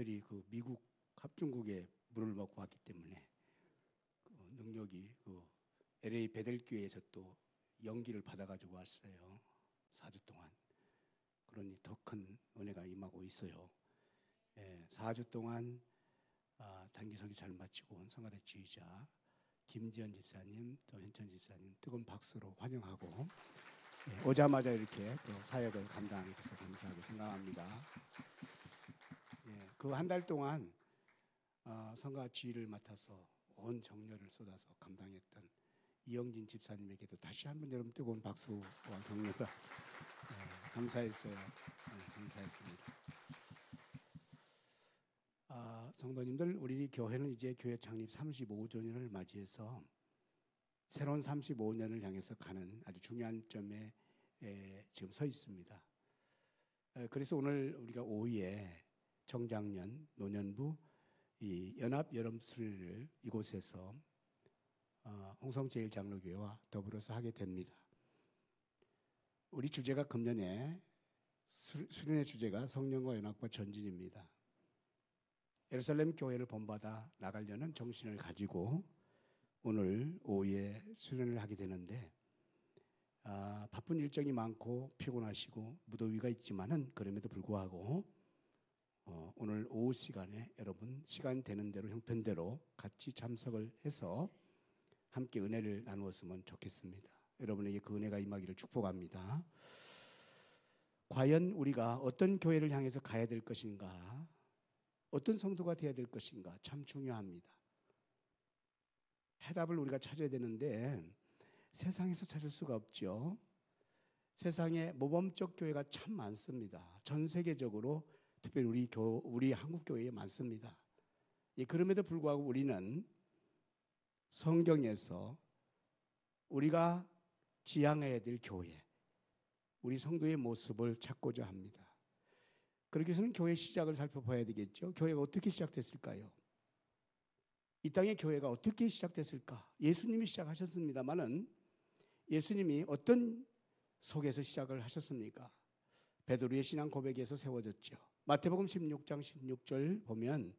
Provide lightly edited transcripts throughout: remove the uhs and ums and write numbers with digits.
특별히 그 미국 합중국에 물을 먹고 왔기 때문에 그 능력이 그 LA 베델교회에서 또 연기를 받아가지고 왔어요. 4주 동안. 그러니 더 큰 은혜가 임하고 있어요. 4주 동안 단기석이 잘 마치고 온 성가대 지휘자 김지연 집사님, 또 현천 집사님 뜨거운 박수로 환영하고 오자마자 이렇게 또 사역을 감당하게 돼서 감사하게 생각합니다. 그 한 달 동안 성가 지휘를 맡아서 온 정열을 쏟아서 감당했던 이영진 집사님에게도 다시 한번 여러분 뜨거운 박수와 격려가 감사했어요. 감사했습니다. 성도님들, 우리 교회는 이제 교회 창립 35주년을 맞이해서 새로운 35년을 향해서 가는 아주 중요한 점에 지금 서 있습니다. 그래서 오늘 우리가 오후에 청장년, 노년부 이 연합 여름 수련회를 이곳에서 홍성제일장로교회와 더불어서 하게 됩니다. 우리 주제가 금년에 수련회 주제가 성령과 연합과 전진입니다. 예루살렘 교회를 본받아 나가려는 정신을 가지고 오늘 오후에 수련을 하게 되는데 바쁜 일정이 많고 피곤하시고 무더위가 있지만은 그럼에도 불구하고 오늘 오후 시간에 여러분 시간 되는 대로 형편대로 같이 참석을 해서 함께 은혜를 나누었으면 좋겠습니다. 여러분에게 그 은혜가 임하기를 축복합니다. 과연 우리가 어떤 교회를 향해서 가야 될 것인가, 어떤 성도가 되어야 될 것인가 참 중요합니다. 해답을 우리가 찾아야 되는데 세상에서 찾을 수가 없죠. 세상에 모범적 교회가 참 많습니다. 전 세계적으로 특별히 우리 한국 교회에 많습니다. 그럼에도 불구하고 우리는 성경에서 우리가 지향해야 될 교회, 우리 성도의 모습을 찾고자 합니다. 그렇게 해서는 교회 시작을 살펴봐야 되겠죠. 교회가 어떻게 시작됐을까요? 이 땅의 교회가 어떻게 시작됐을까? 예수님이 시작하셨습니다마는 예수님이 어떤 속에서 시작을 하셨습니까? 베드로의 신앙 고백에서 세워졌죠. 마태복음 16장 16절 보면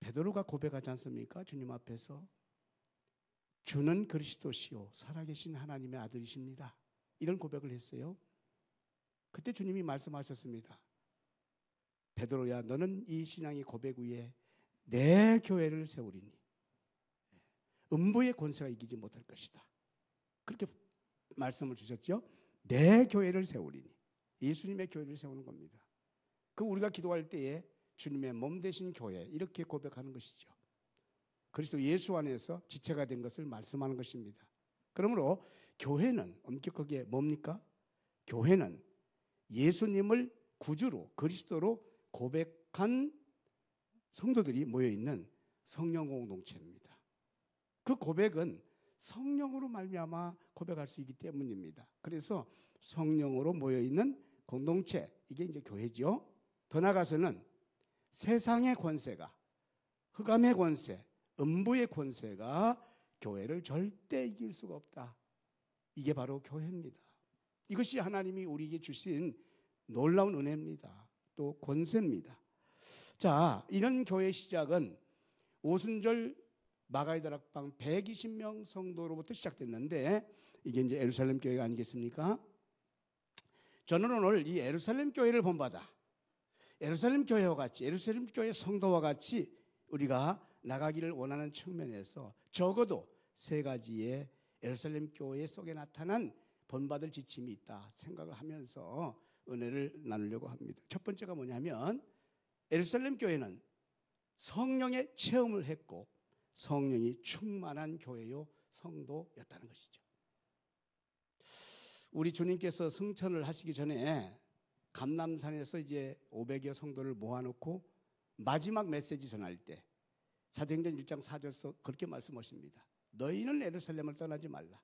베드로가 고백하지 않습니까? 주님 앞에서 주는 그리스도시요 살아계신 하나님의 아들이십니다. 이런 고백을 했어요. 그때 주님이 말씀하셨습니다. 베드로야, 너는 이 신앙의 고백 위에 내 교회를 세우리니 음부의 권세가 이기지 못할 것이다. 그렇게 말씀을 주셨죠. 내 교회를 세우리니 예수님의 교회를 세우는 겁니다. 그 우리가 기도할 때에 주님의 몸 되신 교회 이렇게 고백하는 것이죠. 그리스도 예수 안에서 지체가 된 것을 말씀하는 것입니다. 그러므로 교회는 엄격하게 뭡니까? 교회는 예수님을 구주로 그리스도로 고백한 성도들이 모여있는 성령 공동체입니다. 그 고백은 성령으로 말미암아 고백할 수 있기 때문입니다. 그래서 성령으로 모여있는 공동체, 이게 이제 교회죠. 더 나아가서는 세상의 권세가, 흑암의 권세, 음부의 권세가 교회를 절대 이길 수가 없다. 이게 바로 교회입니다. 이것이 하나님이 우리에게 주신 놀라운 은혜입니다. 또 권세입니다. 자, 이런 교회 시작은 오순절 마가의 다락방 120명 성도로부터 시작됐는데 이게 이제 예루살렘 교회가 아니겠습니까? 저는 오늘 이 예루살렘 교회를 본받아 예루살렘 교회와 같이 예루살렘 교회 성도와 같이 우리가 나가기를 원하는 측면에서 적어도 세 가지의 예루살렘 교회 속에 나타난 본받을 지침이 있다 생각을 하면서 은혜를 나누려고 합니다. 첫 번째가 뭐냐면 예루살렘 교회는 성령의 체험을 했고 성령이 충만한 교회요 성도였다는 것이죠. 우리 주님께서 승천을 하시기 전에 감람산에서 이제 500여 성도를 모아놓고 마지막 메시지 전할 때 사도행전 1장 4절에서 그렇게 말씀하십니다. 너희는 예루살렘을 떠나지 말라.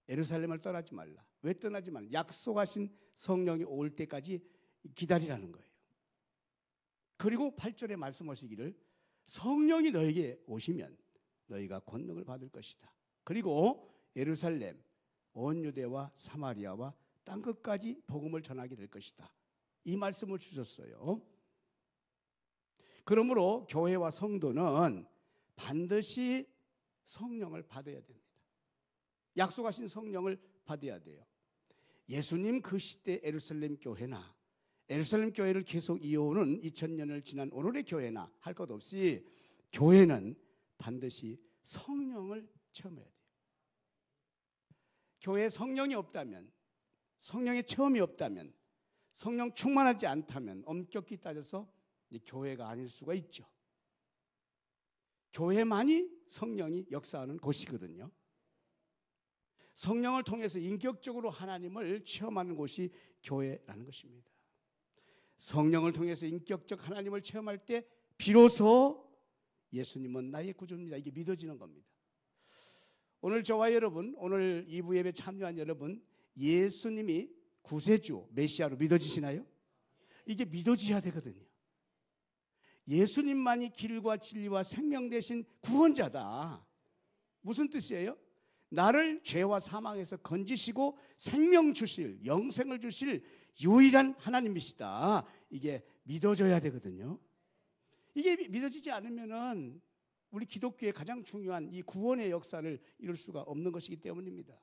예루살렘을 떠나지 말라. 왜 떠나지 말라? 약속하신 성령이 올 때까지 기다리라는 거예요. 그리고 8절에 말씀하시기를 성령이 너에게 오시면 너희가 권능을 받을 것이다. 그리고 예루살렘, 온 유대와 사마리아와 땅끝까지 복음을 전하게 될 것이다. 이 말씀을 주셨어요. 그러므로 교회와 성도는 반드시 성령을 받아야 됩니다. 약속하신 성령을 받아야 돼요. 예수님 그 시대 예루살렘 교회나 예루살렘 교회를 계속 이어오는 2000년을 지난 오늘의 교회나 할 것 없이 교회는 반드시 성령을 체험해야 돼요. 교회에 성령이 없다면, 성령의 체험이 없다면, 성령 충만하지 않다면 엄격히 따져서 교회가 아닐 수가 있죠. 교회만이 성령이 역사하는 곳이거든요. 성령을 통해서 인격적으로 하나님을 체험하는 곳이 교회라는 것입니다. 성령을 통해서 인격적 하나님을 체험할 때 비로소 예수님은 나의 구주입니다. 이게 믿어지는 겁니다. 오늘 저와 여러분, 오늘 2부 예배 참여한 여러분, 예수님이 구세주, 메시아로 믿어지시나요? 이게 믿어져야 되거든요. 예수님만이 길과 진리와 생명 되신 구원자다. 무슨 뜻이에요? 나를 죄와 사망에서 건지시고 생명 주실, 영생을 주실 유일한 하나님이시다. 이게 믿어져야 되거든요. 이게 믿어지지 않으면은 우리 기독교의 가장 중요한 이 구원의 역사를 이룰 수가 없는 것이기 때문입니다.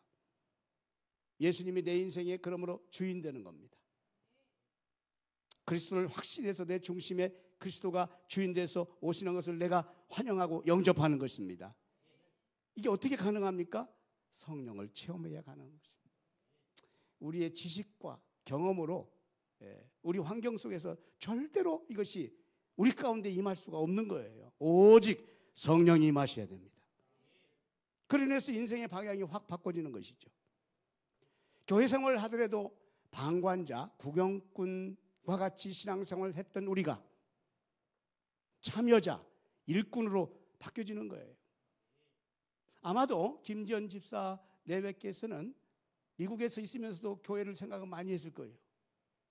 예수님이 내 인생의 그러므로 주인 되는 겁니다. 그리스도를 확신해서 내 중심에 그리스도가 주인 돼서 오시는 것을 내가 환영하고 영접하는 것입니다. 이게 어떻게 가능합니까? 성령을 체험해야 가능한 것입니다. 우리의 지식과 경험으로 우리 환경 속에서 절대로 이것이 우리 가운데 임할 수가 없는 거예요. 오직 성령이 임하셔야 됩니다. 그러면서 인생의 방향이 확 바꿔지는 것이죠. 교회 생활을 하더라도 방관자, 구경꾼과 같이 신앙생활을 했던 우리가 참여자, 일꾼으로 바뀌어지는 거예요. 아마도 김지연 집사 내외께서는 미국에서 있으면서도 교회를 생각을 많이 했을 거예요.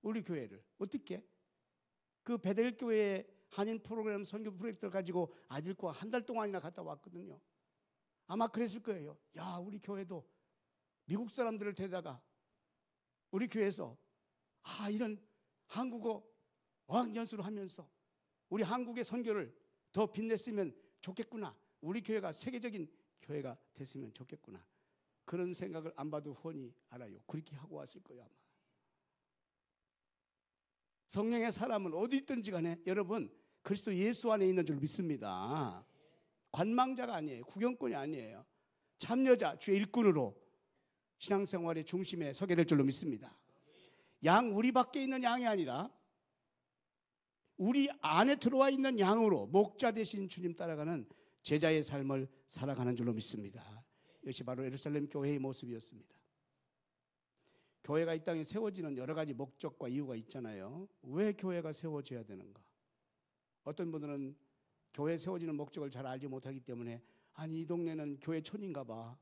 우리 교회를 어떻게? 그 베델교회 한인 프로그램 선교 프로젝트를 가지고 아들과 한 달 동안이나 갔다 왔거든요. 아마 그랬을 거예요. 야, 우리 교회도 미국 사람들을 데려다가 우리 교회에서 이런 한국어 어학연수를 하면서 우리 한국의 선교를 더 빛냈으면 좋겠구나. 우리 교회가 세계적인 교회가 됐으면 좋겠구나. 그런 생각을 안 봐도 훤히 알아요. 그렇게 하고 왔을 거예요, 아마. 성령의 사람은 어디 있든지 간에 여러분 그리스도 예수 안에 있는 줄 믿습니다. 관망자가 아니에요. 구경꾼이 아니에요. 참여자, 주의 일꾼으로 신앙생활의 중심에 서게 될 줄로 믿습니다. 양 우리 밖에 있는 양이 아니라 우리 안에 들어와 있는 양으로 목자 되신 주님 따라가는 제자의 삶을 살아가는 줄로 믿습니다. 이것이 바로 예루살렘 교회의 모습이었습니다. 교회가 이 땅에 세워지는 여러 가지 목적과 이유가 있잖아요. 왜 교회가 세워져야 되는가? 어떤 분들은 교회 세워지는 목적을 잘 알지 못하기 때문에 아니 이 동네는 교회촌인가 봐.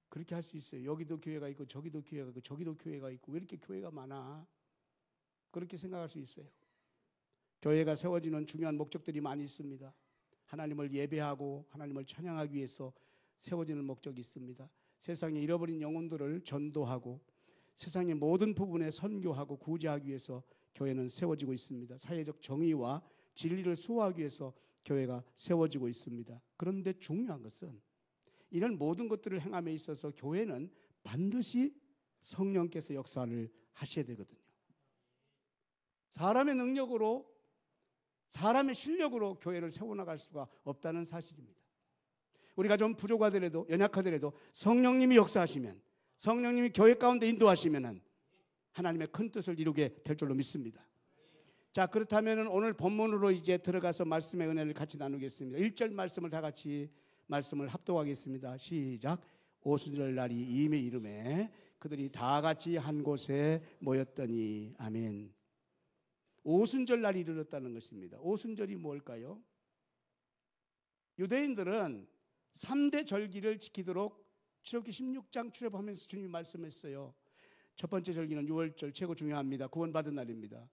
그렇게 할 수 있어요. 여기도 교회가 있고 저기도 교회가 있고 저기도 교회가 있고 왜 이렇게 교회가 많아? 그렇게 생각할 수 있어요. 교회가 세워지는 중요한 목적들이 많이 있습니다. 하나님을 예배하고 하나님을 찬양하기 위해서 세워지는 목적이 있습니다. 세상에 잃어버린 영혼들을 전도하고 세상의 모든 부분에 선교하고 구제하기 위해서 교회는 세워지고 있습니다. 사회적 정의와 진리를 수호하기 위해서 교회가 세워지고 있습니다. 그런데 중요한 것은 이런 모든 것들을 행함에 있어서 교회는 반드시 성령께서 역사를 하셔야 되거든요. 사람의 능력으로 사람의 실력으로 교회를 세워나갈 수가 없다는 사실입니다. 우리가 좀 부족하더라도 연약하더라도 성령님이 역사하시면 성령님이 교회 가운데 인도하시면 하나님의 큰 뜻을 이루게 될 줄로 믿습니다. 자, 그렇다면 오늘 본문으로 이제 들어가서 말씀의 은혜를 같이 나누겠습니다. 1절 말씀을 다 같이 말씀을 합독하겠습니다. 시작. 오순절 날이 이미 이름에 그들이 다 같이 한 곳에 모였더니 아멘. 오순절 날이 이르렀다는 것입니다. 오순절이 뭘까요? 유대인들은 3대 절기를 지키도록 출애굽기 16장 출애굽하면서 주님이 말씀했어요. 첫 번째 절기는 6월절 최고 중요합니다. 구원받은 날입니다.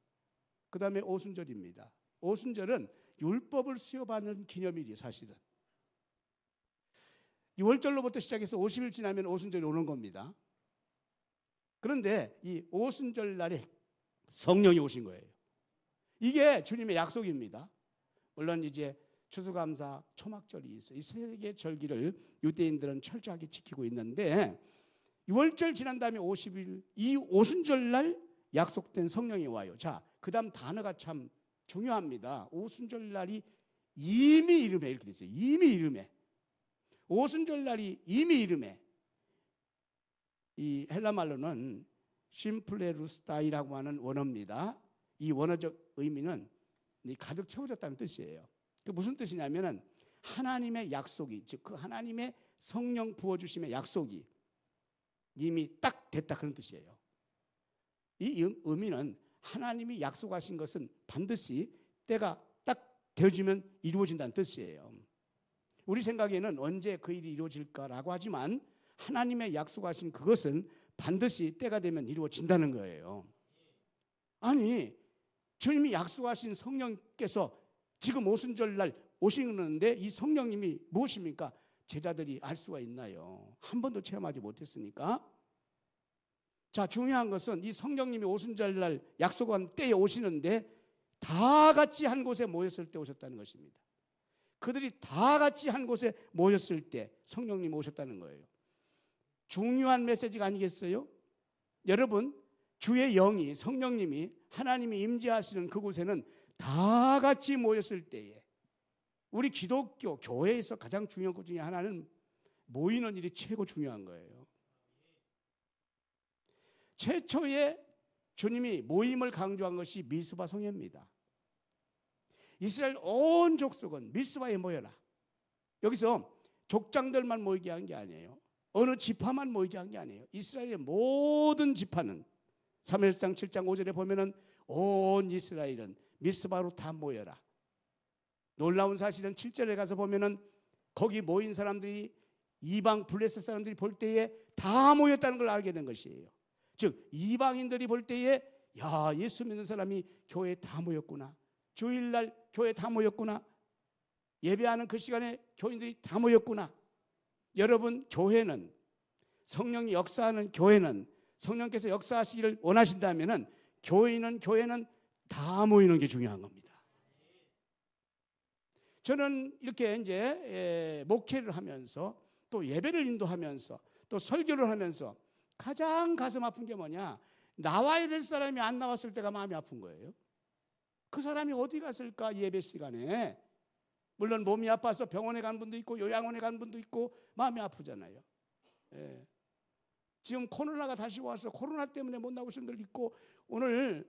그 다음에 오순절입니다. 오순절은 율법을 수여받는 기념일이에요. 사실은 6월절로부터 시작해서 50일 지나면 오순절이 오는 겁니다. 그런데 이 오순절 날에 성령이 오신 거예요. 이게 주님의 약속입니다. 물론 이제 추수감사, 초막절이 있어요. 이 세 개 절기를 유대인들은 철저하게 지키고 있는데 6월절 지난 다음에 50일 이 오순절날 약속된 성령이 와요. 자, 그 다음 단어가 참 중요합니다. 오순절날이 이미 이름에 이렇게 돼 있어요. 이미 이름에. 오순절날이 이미 이름에. 이 헬라 말로는 심플레루스타이라고 하는 원어입니다. 이 원어적 의미는 가득 채워졌다는 뜻이에요. 그 무슨 뜻이냐면은 하나님의 약속이, 즉 그 하나님의 성령 부어주심의 약속이 이미 딱 됐다, 그런 뜻이에요. 이 의미는 하나님이 약속하신 것은 반드시 때가 딱 되어지면 이루어진다는 뜻이에요. 우리 생각에는 언제 그 일이 이루어질까라고 하지만 하나님의 약속하신 그것은 반드시 때가 되면 이루어진다는 거예요. 아니, 주님이 약속하신 성령께서 지금 오순절날 오시는데 이 성령님이 무엇입니까? 제자들이 알 수가 있나요? 한 번도 체험하지 못했으니까. 자, 중요한 것은 이 성령님이 오순절날 약속한 때에 오시는데 다 같이 한 곳에 모였을 때 오셨다는 것입니다. 그들이 다 같이 한 곳에 모였을 때 성령님이 오셨다는 거예요. 중요한 메시지가 아니겠어요? 여러분, 주의 영이, 성령님이, 하나님이 임재하시는 그곳에는 다 같이 모였을 때에 우리 기독교 교회에서 가장 중요한 것 중에 하나는 모이는 일이 최고 중요한 거예요. 최초의 주님이 모임을 강조한 것이 미스바 성회입니다. 이스라엘 온 족속은 미스바에 모여라. 여기서 족장들만 모이게 한 게 아니에요. 어느 지파만 모이게 한 게 아니에요. 이스라엘의 모든 지파는 사무엘상 7장 5절에 보면은 온 이스라엘은 미스바로 다 모여라. 놀라운 사실은 7절에 가서 보면은 거기 모인 사람들이 이방 블레셋 사람들이 볼 때에 다 모였다는 걸 알게 된 것이에요. 즉 이방인들이 볼 때에 야, 예수 믿는 사람이 교회에 다 모였구나. 주일날 교회에 다 모였구나. 예배하는 그 시간에 교인들이 다 모였구나. 여러분, 교회는, 성령이 역사하는 교회는, 성령께서 역사하시기를 원하신다면은 교회는 다 모이는 게 중요한 겁니다. 저는 이렇게 이제 목회를 하면서 또 예배를 인도하면서 또 설교를 하면서 가장 가슴 아픈 게 뭐냐? 나와야 될 사람이 안 나왔을 때가 마음이 아픈 거예요. 그 사람이 어디 갔을까? 예배 시간에. 물론 몸이 아파서 병원에 간 분도 있고 요양원에 간 분도 있고 마음이 아프잖아요. 예. 지금 코로나가 다시 와서 코로나 때문에 못 나오신 분들 있고 오늘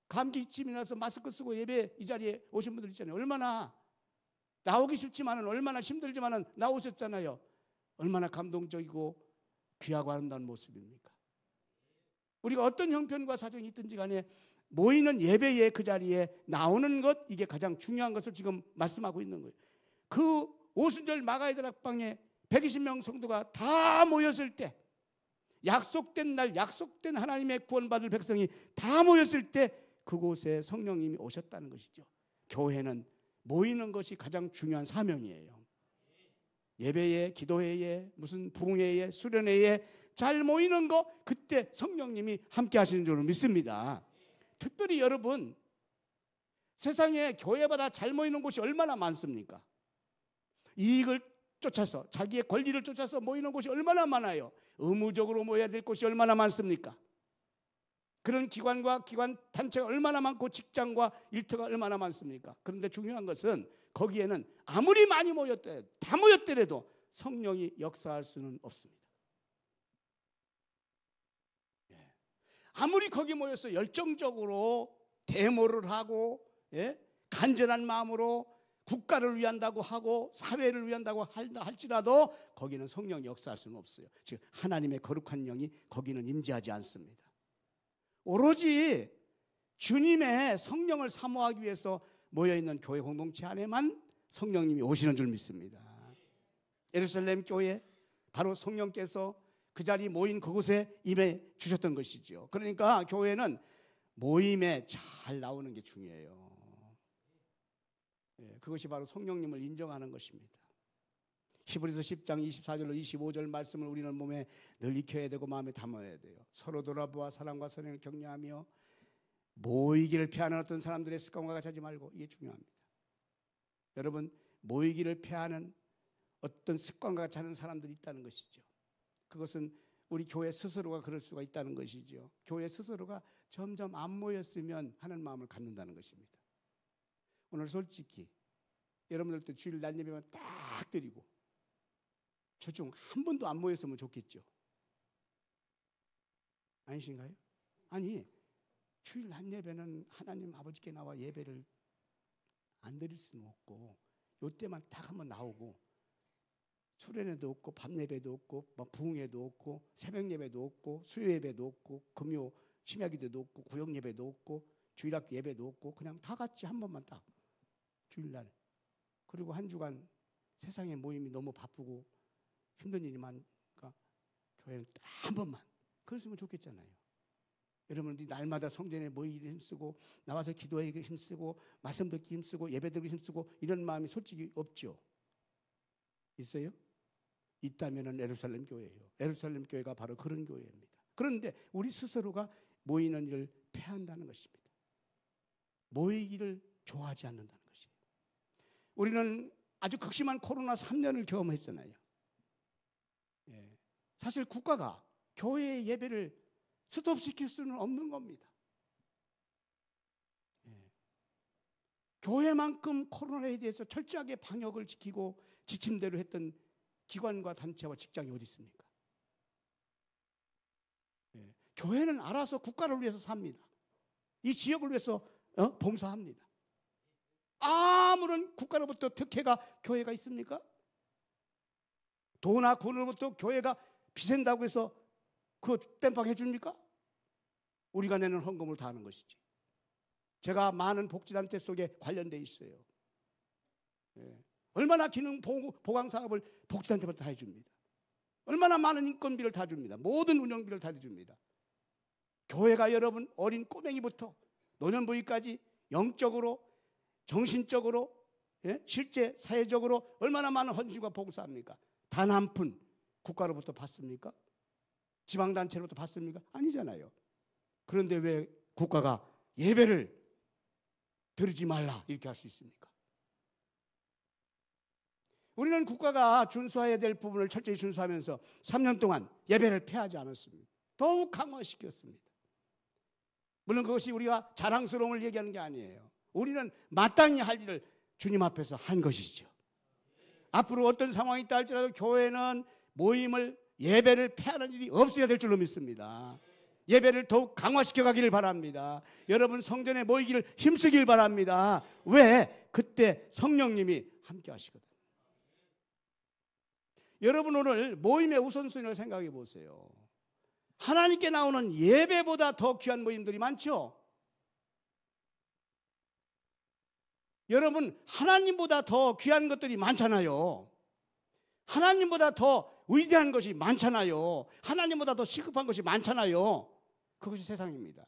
감기 기침이 나서 마스크 쓰고 예배 이 자리에 오신 분들 있잖아요. 얼마나 나오기 싫지만은 얼마나 힘들지만은 나오셨잖아요. 얼마나 감동적이고 귀하고 아름다운 모습입니까? 우리가 어떤 형편과 사정이 있든지 간에 모이는 예배의 그 자리에 나오는 것, 이게 가장 중요한 것을 지금 말씀하고 있는 거예요. 그 오순절 마가의 다락방에 120명 성도가 다 모였을 때, 약속된 날, 약속된 하나님의 구원받을 백성이 다 모였을 때 그곳에 성령님이 오셨다는 것이죠. 교회는 모이는 것이 가장 중요한 사명이에요. 예배에, 기도회에, 무슨 부흥회에, 수련회에 잘 모이는 거, 그때 성령님이 함께 하시는 줄로 믿습니다. 특별히 여러분, 세상에 교회보다 잘 모이는 곳이 얼마나 많습니까? 이익을 쫓아서, 자기의 권리를 쫓아서 모이는 곳이 얼마나 많아요. 의무적으로 모여야 될 곳이 얼마나 많습니까? 그런 기관과 기관 단체가 얼마나 많고 직장과 일터가 얼마나 많습니까? 그런데 중요한 것은 거기에는 아무리 많이 모였더라도, 다 모였더라도 성령이 역사할 수는 없습니다. 아무리 거기 모여서 열정적으로 데모를 하고, 간절한 마음으로 국가를 위한다고 하고 사회를 위한다고 할지라도 거기는 성령이 역사할 수는 없어요. 즉 하나님의 거룩한 영이 거기는 임재하지 않습니다. 오로지 주님의 성령을 사모하기 위해서 모여있는 교회 공동체 안에만 성령님이 오시는 줄 믿습니다. 예루살렘 교회, 바로 성령께서 그 자리 모인 그곳에 임해 주셨던 것이죠. 그러니까 교회는 모임에 잘 나오는 게 중요해요. 그것이 바로 성령님을 인정하는 것입니다. 히브리서 10장 24절로 25절 말씀을 우리는 몸에 늘 익혀야 되고 마음에 담아야 돼요. 서로 돌아보아 사랑과 선행을 격려하며 모이기를 피하는 어떤 사람들의 습관과 같이 하지 말고, 이게 중요합니다. 여러분, 모이기를 패하는 어떤 습관과 같이 하는 사람들이 있다는 것이죠. 그것은 우리 교회 스스로가 그럴 수가 있다는 것이죠. 교회 스스로가 점점 안 모였으면 하는 마음을 갖는다는 것입니다. 오늘 솔직히 여러분들도 주일 날 예배만 딱 드리고 저중 한 번도 안 모였으면 좋겠죠. 아니신가요? 아니, 주일 날 예배는 하나님 아버지께 나와 예배를 안 드릴 수는 없고 요때만 딱 한번 나오고 수련회도 없고 밤 예배도 없고 부흥회도 없고 새벽 예배도 없고 수요 예배도 없고 금요 심야기도도 없고 구역 예배도 없고 주일학교 예배도 없고 그냥 다 같이 한 번만 딱 주일날, 그리고 한 주간 세상의 모임이 너무 바쁘고 힘든 일이 많으니까 교회는 딱 한 번만 그랬으면 좋겠잖아요. 여러분들이 날마다 성전에 모이기 힘쓰고 나와서 기도하기 힘쓰고 말씀 듣기 힘쓰고 예배 드리기 힘쓰고 이런 마음이 솔직히 없죠. 있어요? 있다면 예루살렘 교회예요. 예루살렘 교회가 바로 그런 교회입니다. 그런데 우리 스스로가 모이는 일을 패한다는 것입니다. 모이기를 좋아하지 않는다는 것이에요. 우리는 아주 극심한 코로나 3년을 경험했잖아요. 예. 사실 국가가 교회의 예배를 스톱시킬 수는 없는 겁니다. 예. 교회만큼 코로나에 대해서 철저하게 방역을 지키고 지침대로 했던 기관과 단체와 직장이 어디 있습니까? 예. 교회는 알아서 국가를 위해서 삽니다. 이 지역을 위해서 봉사합니다. 아무런 국가로부터 특혜가 교회가 있습니까? 도나 군으로부터 교회가 비센다고 해서 그 땜빵 해줍니까? 우리가 내는 헌금을 다 하는 것이지. 제가 많은 복지단체 속에 관련돼 있어요. 예. 얼마나 기능 보강 사업을 복지단체부터 다 해줍니다. 얼마나 많은 인건비를 다 줍니다. 모든 운영비를 다 해줍니다. 교회가 여러분 어린 꼬맹이부터 노년부위까지 영적으로 정신적으로 실제 사회적으로 얼마나 많은 헌신과 봉사합니까? 단 한 푼 국가로부터 받습니까? 지방단체로부터 받습니까? 아니잖아요. 그런데 왜 국가가 예배를 드리지 말라 이렇게 할 수 있습니까? 우리는 국가가 준수해야 될 부분을 철저히 준수하면서 3년 동안 예배를 폐하지 않았습니다. 더욱 강화시켰습니다. 물론 그것이 우리가 자랑스러움을 얘기하는 게 아니에요. 우리는 마땅히 할 일을 주님 앞에서 한 것이죠. 앞으로 어떤 상황이 있다 할지라도 교회는 모임을 예배를 폐하는 일이 없어야 될 줄로 믿습니다. 예배를 더욱 강화시켜 가기를 바랍니다. 여러분 성전에 모이기를 힘쓰길 바랍니다. 왜? 그때 성령님이 함께 하시거든요. 여러분 오늘 모임의 우선순위를 생각해 보세요. 하나님께 나오는 예배보다 더 귀한 모임들이 많죠? 여러분 하나님보다 더 귀한 것들이 많잖아요. 하나님보다 더 위대한 것이 많잖아요. 하나님보다 더 시급한 것이 많잖아요. 그것이 세상입니다.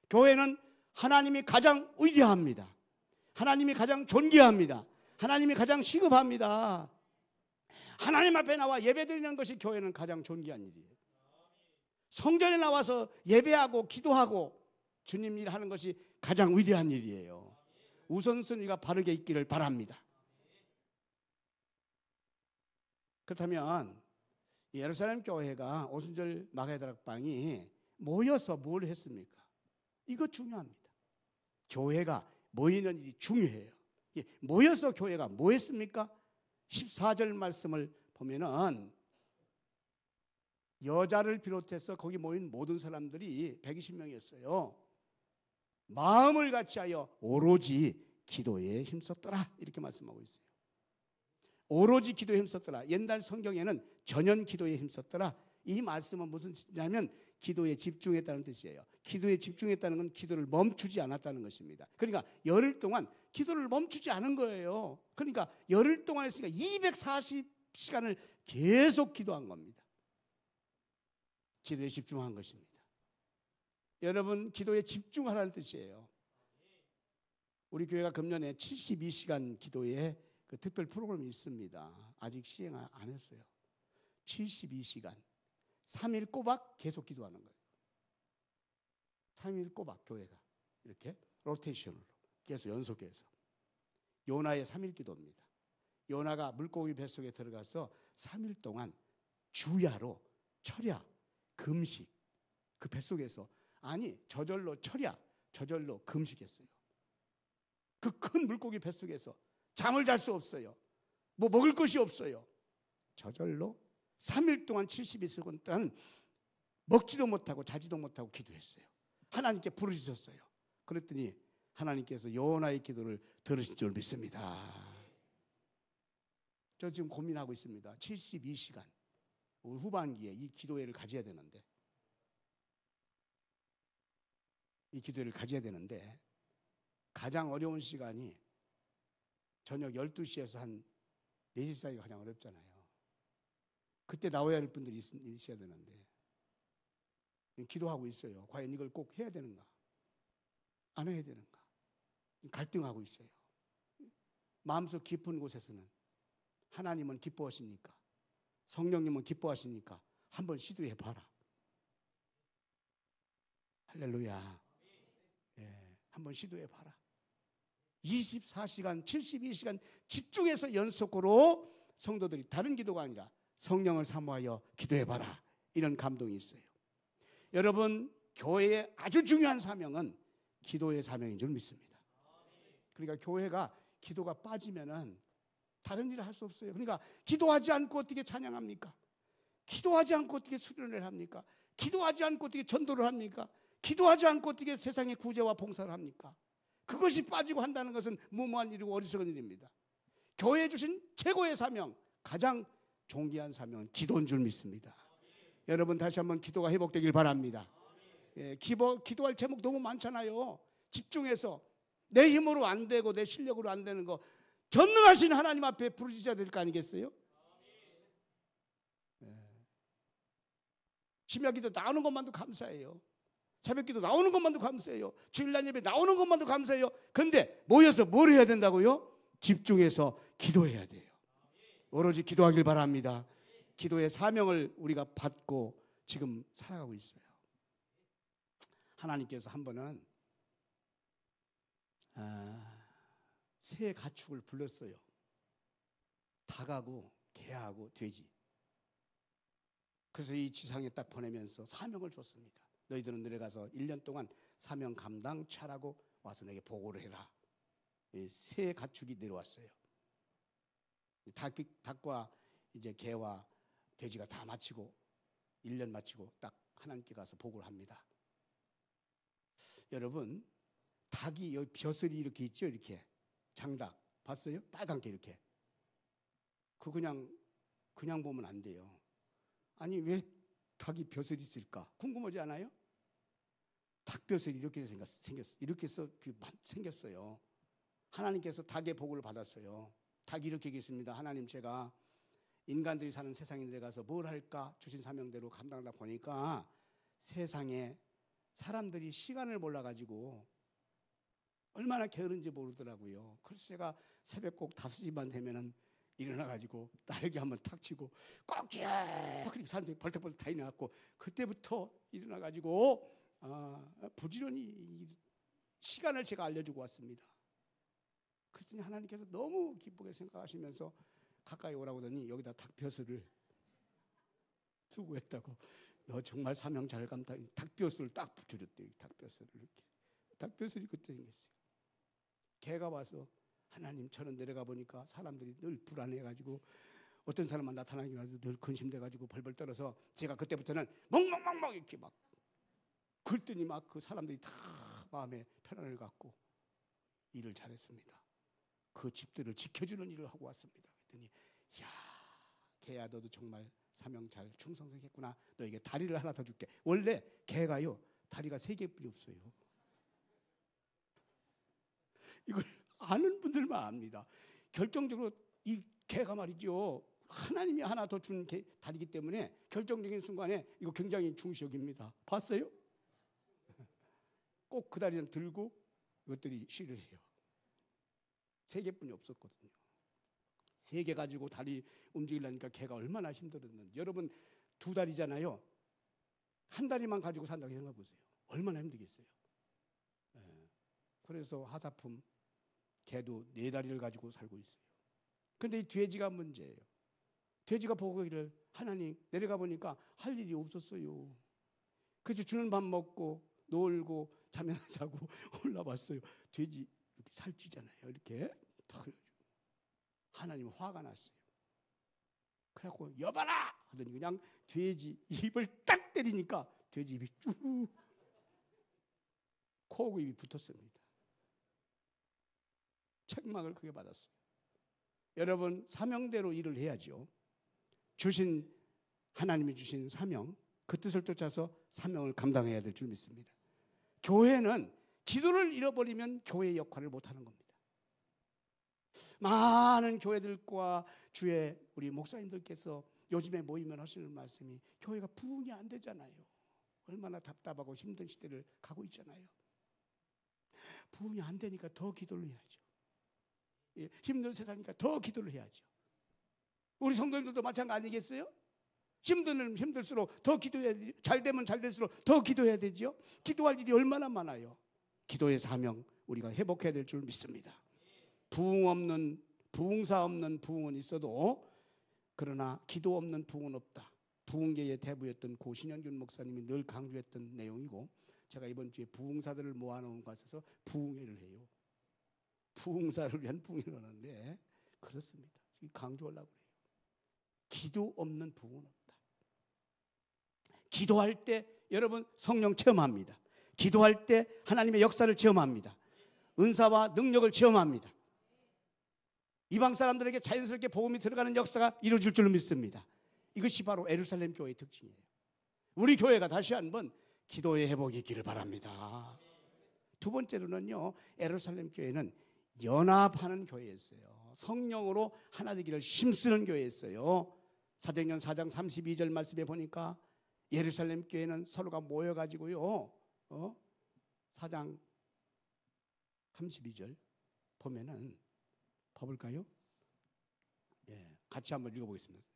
교회는 하나님이 가장 위대합니다. 하나님이 가장 존귀합니다. 하나님이 가장 시급합니다. 하나님 앞에 나와 예배드리는 것이 교회는 가장 존귀한 일이에요. 성전에 나와서 예배하고 기도하고 주님 일하는 것이 가장 위대한 일이에요. 우선순위가 바르게 있기를 바랍니다. 그렇다면 예루살렘 교회가 오순절 마가다락방이 모여서 뭘 했습니까? 이거 중요합니다. 교회가 모이는 일이 중요해요. 모여서 교회가 뭐 했습니까? 14절 말씀을 보면은 여자를 비롯해서 거기 모인 모든 사람들이 120명이었어요. 마음을 같이하여 오로지 기도에 힘썼더라 이렇게 말씀하고 있어요. 오로지 기도에 힘썼더라. 옛날 성경에는 전연 기도에 힘썼더라. 이 말씀은 무슨 뜻이냐면 기도에 집중했다는 뜻이에요. 기도에 집중했다는 건 기도를 멈추지 않았다는 것입니다. 그러니까 열흘 동안 기도를 멈추지 않은 거예요. 그러니까 열흘 동안 했으니까 240시간을 계속 기도한 겁니다. 기도에 집중한 것입니다. 여러분 기도에 집중하라는 뜻이에요. 우리 교회가 금년에 72시간 기도에 그 특별 프로그램이 있습니다. 아직 시행 안 했어요. 72시간 3일 꼬박 계속 기도하는 거예요. 3일 꼬박 교회가 이렇게 로테이션으로 계속 연속해서 요나의 3일 기도입니다. 요나가 물고기 뱃속에 들어가서 3일 동안 주야로 철야, 금식, 그 뱃속에서, 아니 저절로 철야, 저절로 금식했어요. 그 큰 물고기 뱃속에서 잠을 잘 수 없어요. 뭐 먹을 것이 없어요. 저절로 3일 동안 72시간 동안 먹지도 못하고 자지도 못하고 기도했어요. 하나님께 부르짖었어요. 그랬더니 하나님께서 요나의 기도를 들으신 줄 믿습니다. 저 지금 고민하고 있습니다. 72시간 후반기에 이 기도회를 가져야 되는데, 이 기도회를 가져야 되는데 가장 어려운 시간이 저녁 12시에서 한 4시 사이가 가장 어렵잖아요. 그때 나와야 할 분들이 있어야 되는데 기도하고 있어요. 과연 이걸 꼭 해야 되는가? 안 해야 되는가? 갈등하고 있어요. 마음속 깊은 곳에서는 하나님은 기뻐하십니까? 성령님은 기뻐하십니까? 한번 시도해 봐라. 할렐루야. 예, 한번 시도해 봐라. 24시간, 72시간 집중해서 연속으로 성도들이 다른 기도가 아니라 성령을 사모하여 기도해 봐라. 이런 감동이 있어요. 여러분, 교회의 아주 중요한 사명은 기도의 사명인 줄 믿습니다. 그러니까 교회가 기도가 빠지면은 다른 일을 할 수 없어요. 그러니까 기도하지 않고 어떻게 찬양합니까? 기도하지 않고 어떻게 수련을 합니까? 기도하지 않고 어떻게 전도를 합니까? 기도하지 않고 어떻게 세상의 구제와 봉사를 합니까? 그것이 빠지고 한다는 것은 무모한 일이고 어리석은 일입니다. 교회에 주신 최고의 사명, 가장 존귀한 사명은 기도인 줄 믿습니다. 여러분, 다시 한번 기도가 회복되길 바랍니다. 예, 기도할 제목 너무 많잖아요. 집중해서 내 힘으로 안 되고 내 실력으로 안 되는 거 전능하신 하나님 앞에 부르짖어야 될 거 아니겠어요? 예. 심야기도 나오는 것만도 감사해요. 새벽기도 나오는 것만도 감사해요. 주일날 예배 나오는 것만도 감사해요. 그런데 모여서 뭘 해야 된다고요? 집중해서 기도해야 돼요. 오로지 기도하길 바랍니다. 기도의 사명을 우리가 받고 지금 살아가고 있어요. 하나님께서 한 번은 새 가축을 불렀어요. 닭하고 개하고 돼지. 그래서 이 지상에 딱 보내면서 사명을 줬습니다. 너희들은 내려가서 1년 동안 사명 감당 잘하고 와서 내게 보고를 해라. 새 가축이 내려왔어요. 닭과 이제 개와 돼지가 다 마치고 1년 마치고 딱 하나님께 가서 보고를 합니다. 여러분, 닭이 여기 벼슬이 이렇게 있죠? 이렇게 장닭 봤어요? 빨갛게 이렇게. 그냥 보면 안 돼요. 아니 왜 닭이 벼슬이 있을까? 궁금하지 않아요? 닭벼슬이 이렇게 생겼어요. 하나님께서 닭의 복을 받았어요. 닭이 이렇게 얘기했습니다. 하나님, 제가 인간들이 사는 세상에 들어가서 뭘 할까? 주신 사명대로 감당하다 보니까 세상에 사람들이 시간을 몰라가지고 얼마나 게으른지 모르더라고요. 그래서 제가 새벽 꼭 5시만 되면은 일어나가지고 날개 한번 탁 치고 꼭이야. 그리고 사람들이 벌떡벌떡 다 일어나갖고 그때부터 일어나가지고 부지런히 시간을 제가 알려주고 왔습니다. 그랬더니 하나님께서 너무 기쁘게 생각하시면서 가까이 오라고 하더니 여기다 닭벼슬을 수고했다고. 너 정말 사명 잘 감다. 닭벼슬을 딱 붙여줬대요. 닭벼슬을 이렇게. 닭벼슬이 그때 생겼어요. 개가 와서 하나님, 저는 내려가 보니까 사람들이 늘 불안해가지고 어떤 사람만 나타나기만 해도 늘 근심돼가지고 벌벌 떨어서 제가 그때부터는 멍멍멍멍 이렇게 막 그랬더니 막 그 사람들이 다 마음에 편안을 갖고 일을 잘했습니다. 그 집들을 지켜주는 일을 하고 왔습니다. 그랬더니 야, 개야, 너도 정말 사명 잘 충성했구나. 너에게 다리를 하나 더 줄게. 원래 개가요 다리가 3개뿐이 없어요. 이걸 아는 분들만 압니다. 결정적으로 이 개가 말이죠, 하나님이 하나 더 준 다리기 때문에 결정적인 순간에 이거 굉장히 중시 여깁니다. 봤어요? 꼭 그 다리는 들고 이것들이 쉬를 해요. 3개뿐이 없었거든요. 3개 가지고 다리 움직이려니까 개가 얼마나 힘들었는지. 여러분, 2다리잖아요. 한 다리만 가지고 산다고 생각해 보세요. 얼마나 힘들겠어요. 그래서 하사품 개도 4다리를 가지고 살고 있어요. 그런데 이 돼지가 문제예요. 돼지가 보기를 하나님 내려가 보니까 할 일이 없었어요. 그래서 주는 밥 먹고 놀고 잠이나 자고 올라왔어요. 돼지 이렇게 살찌잖아요. 이렇게 하나님 화가 났어요. 그래갖고 여봐라 하더니 그냥 돼지 입을 딱 때리니까 돼지 입이 쭉 코하고 입이 붙었습니다. 책망을 크게 받았어요. 여러분 사명대로 일을 해야죠. 하나님이 주신 사명, 그 뜻을 쫓아서 사명을 감당해야 될 줄 믿습니다. 교회는 기도를 잃어버리면 교회의 역할을 못하는 겁니다. 많은 교회들과 주의 우리 목사님들께서 요즘에 모이면 하시는 말씀이 교회가 부흥이 안 되잖아요. 얼마나 답답하고 힘든 시대를 가고 있잖아요. 부흥이 안 되니까 더 기도를 해야죠. 힘든 세상이니까 더 기도를 해야죠. 우리 성도님들도 마찬가지 아니겠어요? 힘들면 힘들수록 더 기도해야 되죠. 잘 되면 잘 될수록 더 기도해야 되죠. 기도할 일이 얼마나 많아요. 기도의 사명 우리가 회복해야 될 줄 믿습니다. 부흥사 없는 부흥은 있어도 그러나 기도 없는 부흥은 없다. 부흥계의 대부였던 고 신현균 목사님이 늘 강조했던 내용이고, 제가 이번 주에 부흥사들을 모아놓은 곳에서 부흥회를 해요. 부흥사를 위한 부흥회를 하는데 그렇습니다. 강조하려고 해요. 기도 없는 부흥은 없다. 기도할 때 여러분 성령 체험합니다. 기도할 때 하나님의 역사를 체험합니다. 은사와 능력을 체험합니다. 이방 사람들에게 자연스럽게 복음이 들어가는 역사가 이루어질 줄로 믿습니다. 이것이 바로 예루살렘 교회의 특징이에요. 우리 교회가 다시 한번 기도의 회복이 있기를 바랍니다. 두 번째로는요, 예루살렘 교회는 연합하는 교회였어요. 성령으로 하나 되기를 힘쓰는 교회였어요. 사도행전 4장 32절 말씀에 보니까 예루살렘 교회는 서로가 모여가지고요, 4장 32절 보면은 봐볼까요? 예, 같이 한번 읽어보겠습니다.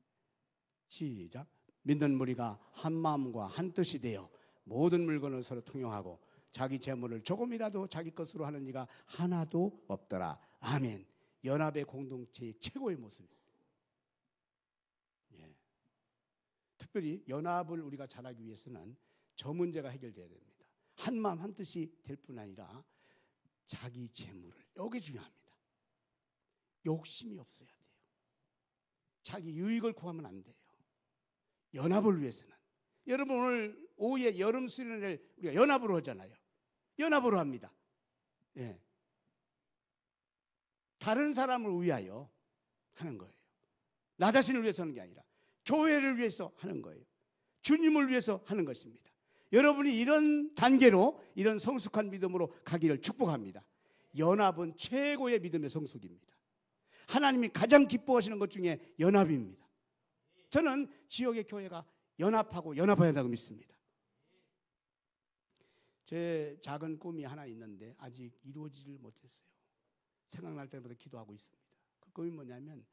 시작. 믿는 무리가 한 마음과 한 뜻이 되어 모든 물건을 서로 통용하고 자기 재물을 조금이라도 자기 것으로 하는 이가 하나도 없더라. 아멘. 연합의 공동체의 최고의 모습입니다. 예. 특별히 연합을 우리가 잘하기 위해서는 저 문제가 해결돼야 됩니다. 한 마음 한 뜻이 될 뿐 아니라 자기 재물을, 이게 중요합니다. 욕심이 없어야 돼요. 자기 유익을 구하면 안 돼요. 연합을 위해서는. 여러분 오늘 오후에 여름 수련회를 우리가 연합으로 하잖아요. 연합으로 합니다. 예. 다른 사람을 위하여 하는 거예요. 나 자신을 위해서 하는 게 아니라 교회를 위해서 하는 거예요. 주님을 위해서 하는 것입니다. 여러분이 이런 단계로, 이런 성숙한 믿음으로 가기를 축복합니다. 연합은 최고의 믿음의 성숙입니다. 하나님이 가장 기뻐하시는 것 중에 연합입니다. 저는 지역의 교회가 연합하고 연합해야 한다고 믿습니다. 제 작은 꿈이 하나 있는데 아직 이루어지질 못했어요. 생각날 때마다 기도하고 있습니다. 그 꿈이 뭐냐면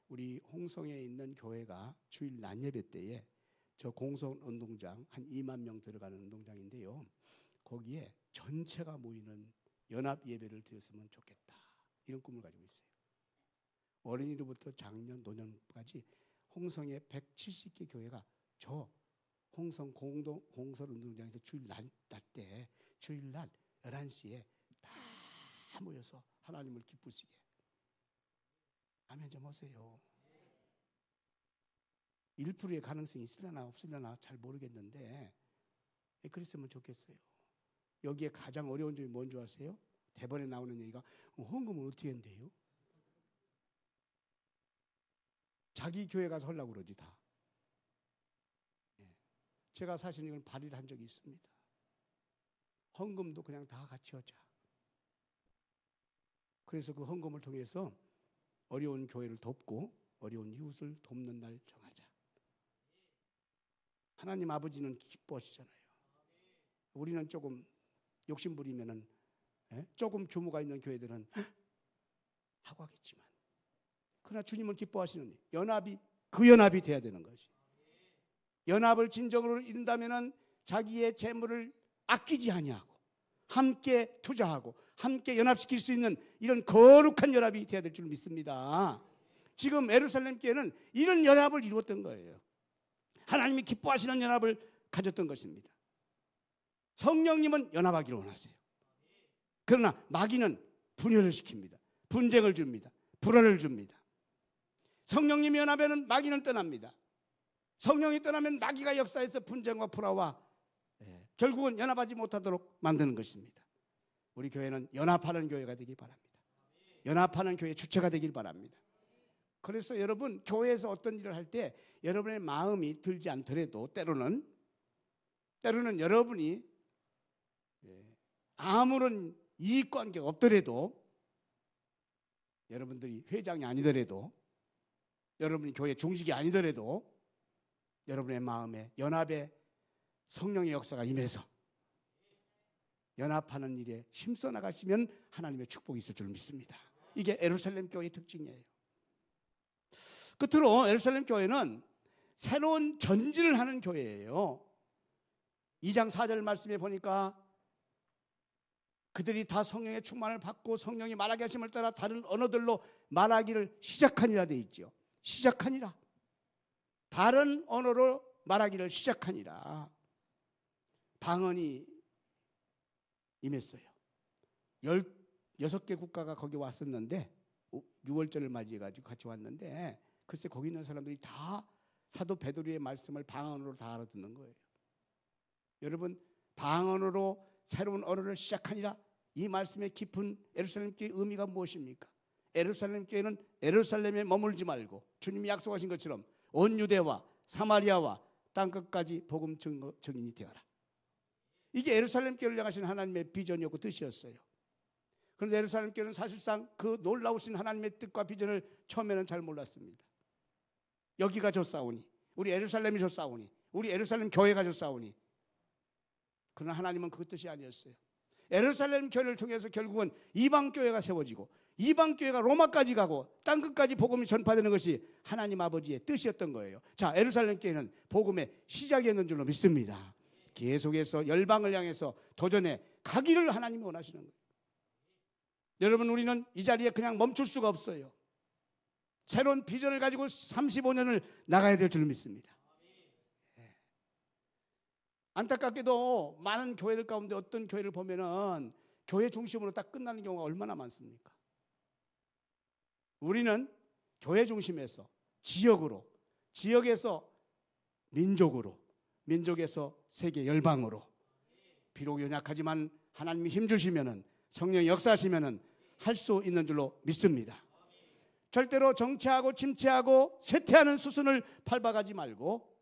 우리 홍성에 있는 교회가 주일 낮 예배 때에 저 공성 운동장 한 2만 명 들어가는 운동장인데요, 거기에 전체가 모이는 연합 예배를 드렸으면 좋겠다, 이런 꿈을 가지고 있어요. 어린이로부터 장년, 노년까지 홍성의 170개 교회가 저 홍성 공설 운동장에서 주일날 때 주일날 11시에 다 모여서 하나님을 기쁘시게. 아멘 좀 하세요. 1%의 가능성이 있으려나 없으려나 잘 모르겠는데 그랬으면 좋겠어요. 여기에 가장 어려운 점이 뭔지 아세요? 대본에 나오는 얘기가 헌금은 어떻게 한대요? 자기 교회 가서 하려고 그러지 다. 제가 사실 이걸 발의를 한 적이 있습니다. 헌금도 그냥 다 같이 하자. 그래서 그 헌금을 통해서 어려운 교회를 돕고 어려운 이웃을 돕는 날 정하자. 하나님 아버지는 기뻐하시잖아요. 우리는 조금 욕심 부리면은, 조금 규모가 있는 교회들은 하고 하겠지만, 그러나 주님은 기뻐하시는 연합이, 그 연합이 돼야 되는 것이. 연합을 진정으로 이룬다면은 자기의 재물을 아끼지 아니하고 함께 투자하고 함께 연합시킬 수 있는 이런 거룩한 연합이 되어야 될 줄 믿습니다. 지금 예루살렘 교회는 이런 연합을 이루었던 거예요. 하나님이 기뻐하시는 연합을 가졌던 것입니다. 성령님은 연합하기를 원하세요. 그러나 마귀는 분열을 시킵니다. 분쟁을 줍니다. 불안을 줍니다. 성령님이 연합에는 마귀는 떠납니다. 성령이 떠나면 마귀가 역사해서 분쟁과 불화와 결국은 연합하지 못하도록 만드는 것입니다. 우리 교회는 연합하는 교회가 되길 바랍니다. 연합하는 교회 주체가 되길 바랍니다. 그래서 여러분 교회에서 어떤 일을 할 때 여러분의 마음이 들지 않더라도 때로는 여러분이 아무런 이익관계가 없더라도 여러분들이 회장이 아니더라도 여러분이 교회 중직이 아니더라도 여러분의 마음에 연합의 성령의 역사가 임해서 연합하는 일에 힘써 나가시면 하나님의 축복이 있을 줄 믿습니다. 이게 예루살렘 교회의 특징이에요. 끝으로 예루살렘 교회는 새로운 전진을 하는 교회예요. 2장 4절 말씀에 보니까 그들이 다 성령의 충만을 받고 성령이 말하게 하심을 따라 다른 언어들로 말하기를 시작하니라 되어 있죠. 시작하니라. 다른 언어로 말하기를 시작하니라. 방언이 임했어요. 16개 국가가 거기 왔었는데 6월절을 맞이해가지고 같이 왔는데 글쎄 거기 있는 사람들이 다 사도 베드로의 말씀을 방언으로 다 알아듣는 거예요. 여러분 방언으로 새로운 언어를 시작하니라 이 말씀의 깊은 예루살렘 교회의 의미가 무엇입니까? 예루살렘 교회는 예루살렘에 머물지 말고 주님이 약속하신 것처럼 온 유대와 사마리아와 땅끝까지 복음 증인이 되어라. 이게 예루살렘 교회를 향하신 하나님의 비전이었고 뜻이었어요. 그런데 예루살렘 교회는 사실상 그 놀라우신 하나님의 뜻과 비전을 처음에는 잘 몰랐습니다. 여기가 좋사오니 우리 예루살렘이 좋사오니 우리 예루살렘 교회가 좋사오니 그러나 하나님은 그 뜻이 아니었어요. 예루살렘 교회를 통해서 결국은 이방 교회가 세워지고 이방 교회가 로마까지 가고 땅끝까지 복음이 전파되는 것이 하나님 아버지의 뜻이었던 거예요. 자, 예루살렘 교회는 복음의 시작이었는 줄로 믿습니다. 계속해서 열방을 향해서 도전해 가기를 하나님이 원하시는 거예요. 여러분 우리는 이 자리에 그냥 멈출 수가 없어요. 새로운 비전을 가지고 35년을 나가야 될 줄 믿습니다. 안타깝게도 많은 교회들 가운데 어떤 교회를 보면은 교회 중심으로 딱 끝나는 경우가 얼마나 많습니까? 우리는 교회 중심에서 지역으로, 지역에서 민족으로, 민족에서 세계 열방으로 비록 연약하지만 하나님이 힘주시면은 성령이 역사하시면은 할 수 있는 줄로 믿습니다. 절대로 정체하고 침체하고 쇠퇴하는 수순을 밟아가지 말고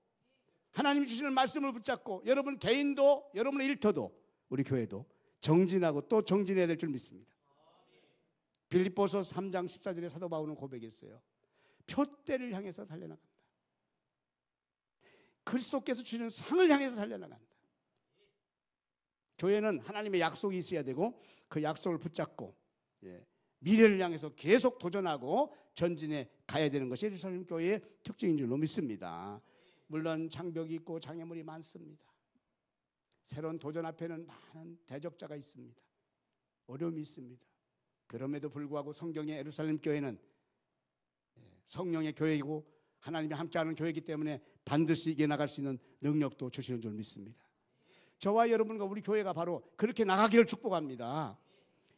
하나님이 주시는 말씀을 붙잡고 여러분 개인도 여러분의 일터도 우리 교회도 정진하고 또 정진해야 될 줄 믿습니다. 빌립보서 3장 14절에 사도 바울은 고백했어요. 표대를 향해서 달려나간다. 그리스도께서 주시는 상을 향해서 달려나간다. 교회는 하나님의 약속이 있어야 되고 그 약속을 붙잡고 미래를 향해서 계속 도전하고 전진해 가야 되는 것이 예루살렘 교회의 특징인 줄로 믿습니다. 물론 장벽이 있고 장애물이 많습니다. 새로운 도전 앞에는 많은 대적자가 있습니다. 어려움이 있습니다. 그럼에도 불구하고 성경의 예루살렘 교회는 성령의 교회이고 하나님이 함께하는 교회이기 때문에 반드시 이겨나갈 수 있는 능력도 주시는 줄 믿습니다. 저와 여러분과 우리 교회가 바로 그렇게 나가기를 축복합니다.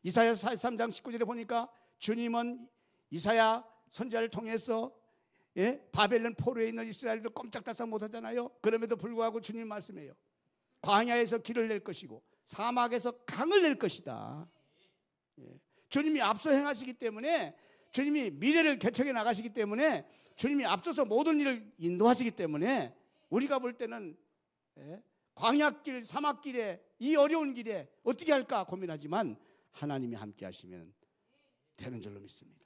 이사야 43장 19절에 보니까 주님은 이사야 선지자를 통해서 바벨론 포로에 있는 이스라엘도 꼼짝달싹 못하잖아요. 그럼에도 불구하고 주님 말씀해요. 광야에서 길을 낼 것이고 사막에서 강을 낼 것이다. 주님이 앞서 행하시기 때문에 주님이 미래를 개척해 나가시기 때문에 주님이 앞서서 모든 일을 인도하시기 때문에 우리가 볼 때는 광야길 사막길에 이 어려운 길에 어떻게 할까 고민하지만 하나님이 함께 하시면 되는 줄로 믿습니다.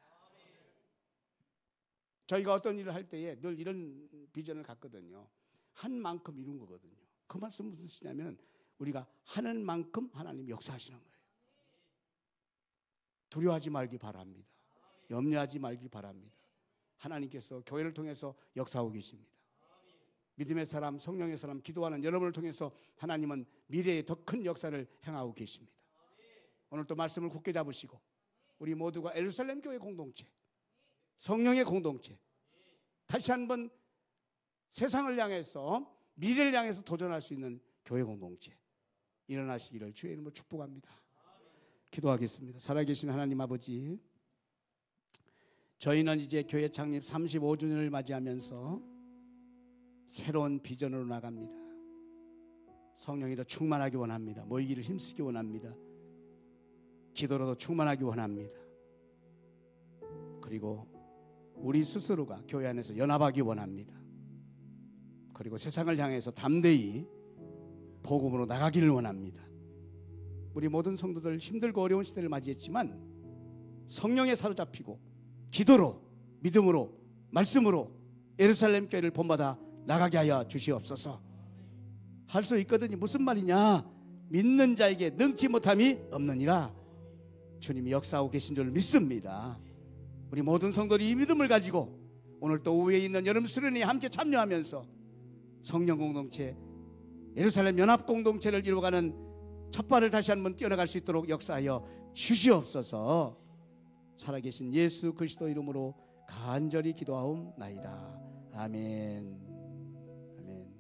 저희가 어떤 일을 할 때에 늘 이런 비전을 갖거든요. 한 만큼 이룬 거거든요. 그 말씀 무슨 뜻이냐면 우리가 하는 만큼 하나님이 역사하시는 거예요. 두려워하지 말기 바랍니다. 염려하지 말기 바랍니다. 하나님께서 교회를 통해서 역사하고 계십니다. 믿음의 사람, 성령의 사람, 기도하는 여러분을 통해서 하나님은 미래에 더 큰 역사를 행하고 계십니다. 오늘 또 말씀을 굳게 잡으시고 우리 모두가 예루살렘 교회 공동체, 성령의 공동체, 다시 한번 세상을 향해서, 미래를 향해서 도전할 수 있는 교회 공동체 일어나시기를 주의 이름으로 축복합니다. 기도하겠습니다. 살아계신 하나님 아버지, 저희는 이제 교회 창립 35주년을 맞이하면서 새로운 비전으로 나갑니다. 성령이 더 충만하기 원합니다. 모이기를 힘쓰기 원합니다. 기도로도 충만하기 원합니다. 그리고 우리 스스로가 교회 안에서 연합하기 원합니다. 그리고 세상을 향해서 담대히 복음으로 나가기를 원합니다. 우리 모든 성도들 힘들고 어려운 시대를 맞이했지만 성령에 사로잡히고 기도로, 믿음으로, 말씀으로 예루살렘 교회를 본받아 나가게 하여 주시옵소서. 할 수 있거든요. 무슨 말이냐? 믿는 자에게 능치 못함이 없느니라. 주님이 역사하고 계신 줄 믿습니다. 우리 모든 성도들이 이 믿음을 가지고 오늘 또 오후에 있는 여름 수련회에 함께 참여하면서 성령 공동체, 예루살렘 연합 공동체를 이루어가는 첫발을 다시 한번 뛰어나갈 수 있도록 역사하여 주시옵소서. 살아계신 예수 그리스도 이름으로 간절히 기도하옵나이다. 아멘.